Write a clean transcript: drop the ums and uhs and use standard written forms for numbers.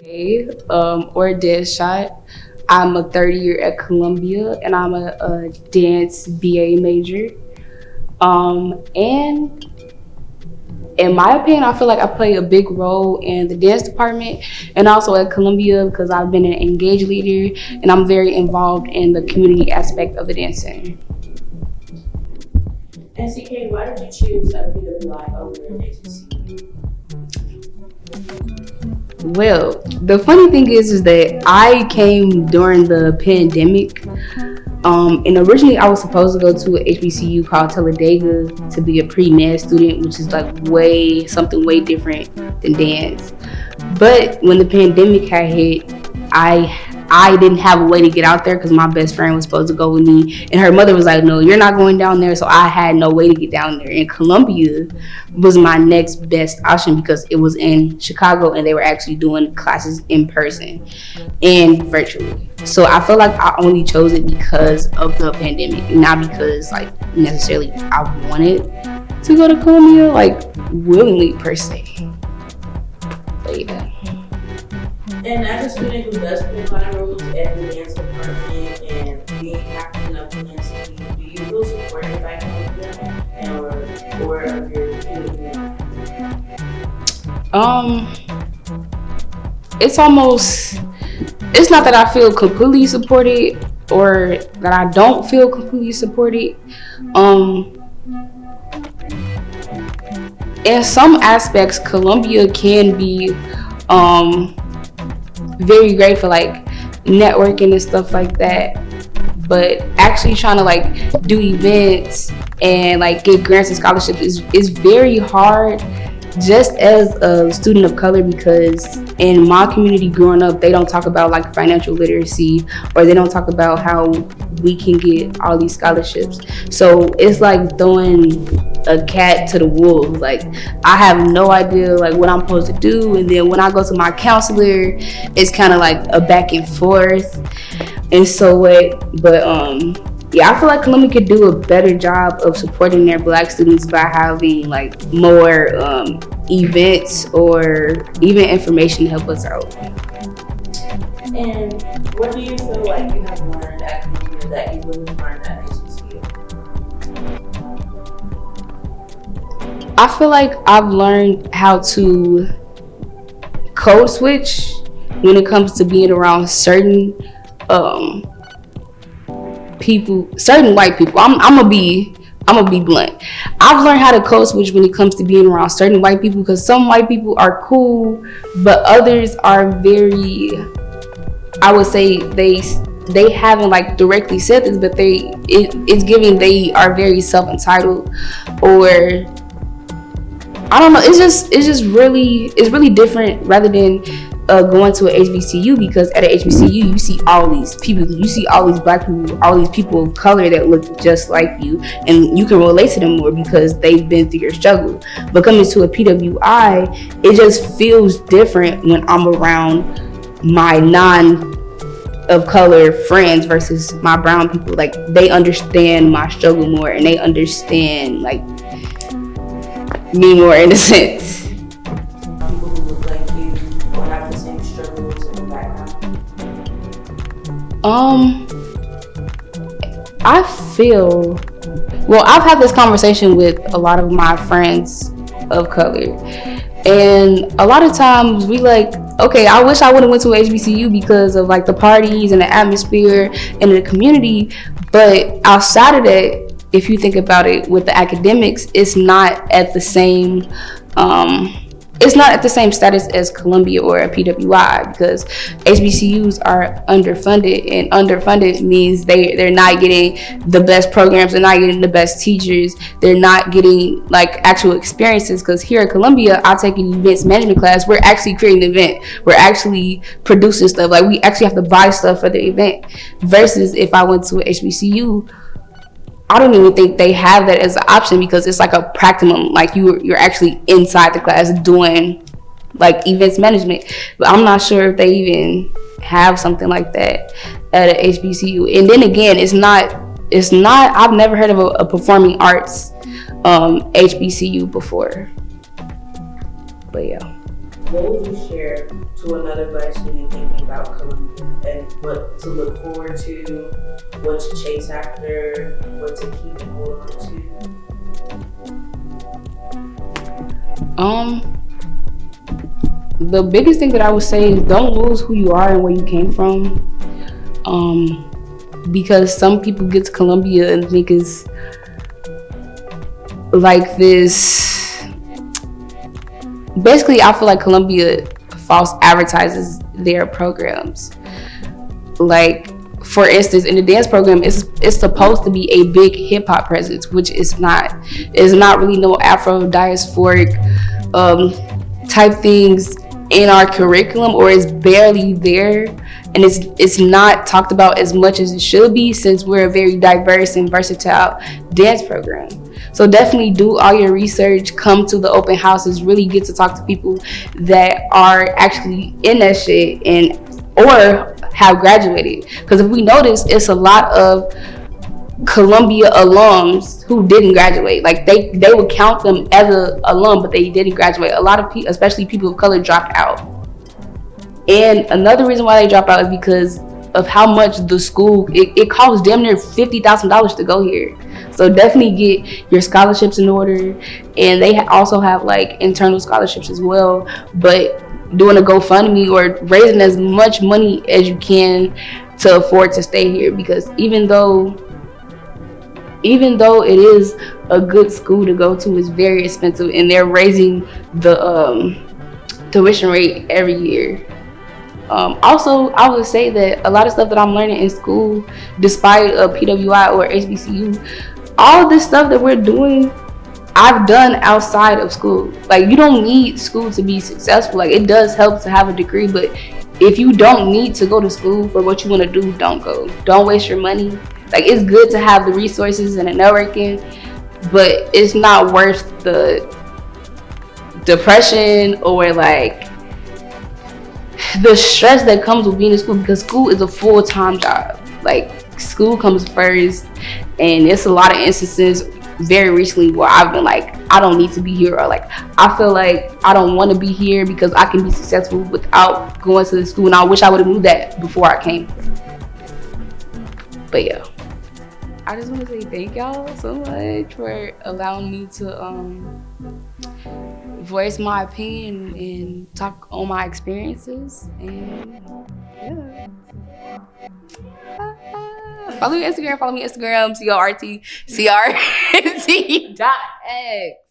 or Deadshot. I'm a third year at Columbia, and I'm a dance BA major. And in my opinion, I feel like I play a big role in the dance department and also at Columbia because I've been an engaged leader and I'm very involved in the community aspect of the dance center. And CK, why did you choose PWI over HBCU? Well, the funny thing is that I came during the pandemic. And originally I was supposed to go to a HBCU called Talladega to be a pre-med student, which is like something way different than dance. But when the pandemic had hit, I didn't have a way to get out there because my best friend was supposed to go with me, and her mother was like, "No, you're not going down there." So I had no way to get down there. And Columbia was my next best option because it was in Chicago and they were actually doing classes in person and virtually. So I feel like I only chose it because of the pandemic, not because like necessarily I wanted to go to Columbia like willingly per se. But yeah. And as a student who does play a lot of roles at the dance department and being captain of the dance team, do you feel supported by Columbia or your community? It's not that I feel completely supported or that I don't feel completely supported. In some aspects, Columbia can be very great for like networking and stuff like that, but actually trying to like do events and like get grants and scholarships is very hard just as a student of color, because in my community growing up, they don't talk about like financial literacy, or they don't talk about how we can get all these scholarships. So it's like throwing a cat to the wolves. Like I have no idea like what I'm supposed to do, and then when I go to my counselor, it's kind of like a back and forth. And so yeah, I feel like Columbia could do a better job of supporting their Black students by having like more events or even information to help us out. And what do you feel like you have learned at Columbia that you wouldn't have learned at HBCU? I feel like I've learned how to code switch when it comes to being around certain people, certain white people. I'm gonna be blunt. I've learned how to code switch when it comes to being around certain white people, because some white people are cool, but others are very, I would say they haven't like directly said this, but it's giving they are very self-entitled, or I don't know. It's really different rather than going to a HBCU, because at a HBCU you see all these people, you see all these Black people, all these people of color that look just like you, and you can relate to them more because they've been through your struggle. But coming to a PWI, it just feels different when I'm around my of color friends versus my brown people. Like they understand my struggle more, and they understand like me more in a sense. People who look like you or have the same struggles in the background? I feel, well, I've had this conversation with a lot of my friends of color, and a lot of times we like, okay, I wish I would have went to HBCU because of like the parties and the atmosphere and the community, but outside of that, if you think about it, with the academics, it's not at the same status as Columbia or a PWI, because HBCUs are underfunded, and underfunded means they're not getting the best programs, they're not getting the best teachers, they're not getting like actual experiences. Because here at Columbia, I take an events management class, we're actually creating an event, we're actually producing stuff, like we actually have to buy stuff for the event, versus if I went to a HBCU, I don't even think they have that as an option, because it's like a practicum, like you're actually inside the class doing like events management. But I'm not sure if they even have something like that at a HBCU. And then again, it's not I've never heard of a performing arts HBCU before. But yeah. what would you share to another Black student thinking about Columbia and what to look forward to, what to chase after, what to keep and hold on Um, the biggest thing that I would say is don't lose who you are and where you came from. Because some people get to Columbia and think it's like this. Basically, I feel like Columbia false advertises their programs. Like, for instance, in the dance program, it's supposed to be a big hip hop presence, which is not. It's not really no Afro diasporic type things in our curriculum, or it's barely there, and it's not talked about as much as it should be, since we're a very diverse and versatile dance program. So definitely do all your research, come to the open houses, really get to talk to people that are actually in that shit and or have graduated. Because if we notice, it's a lot of Columbia alums who didn't graduate. Like they would count them as a alum, but they didn't graduate. A lot of people, especially people of color, dropped out. And another reason why they drop out is because of how much the school it costs damn near $50,000 to go here. So definitely get your scholarships in order, and they also have like internal scholarships as well. But doing a GoFundMe or raising as much money as you can to afford to stay here, because even though it is a good school to go to, it's very expensive, and they're raising the tuition rate every year. Also, I would say that a lot of stuff that I'm learning in school, despite PWI or HBCU, all this stuff that we're doing, I've done outside of school. Like, you don't need school to be successful. Like, it does help to have a degree, but if you don't need to go to school for what you want to do, don't go. Don't waste your money. Like, it's good to have the resources and the networking, but it's not worth the depression or like the stress that comes with being in school, because school is a full-time job. Like, school comes first, and it's a lot of instances very recently where I've been like, I don't need to be here, or like I feel like I don't want to be here because I can be successful without going to the school, and I wish I would have knew that before I came. But yeah, I just want to say thank y'all so much for allowing me to voice my opinion and talk on my experiences. And yeah. Follow me on Instagram, CRT dot X.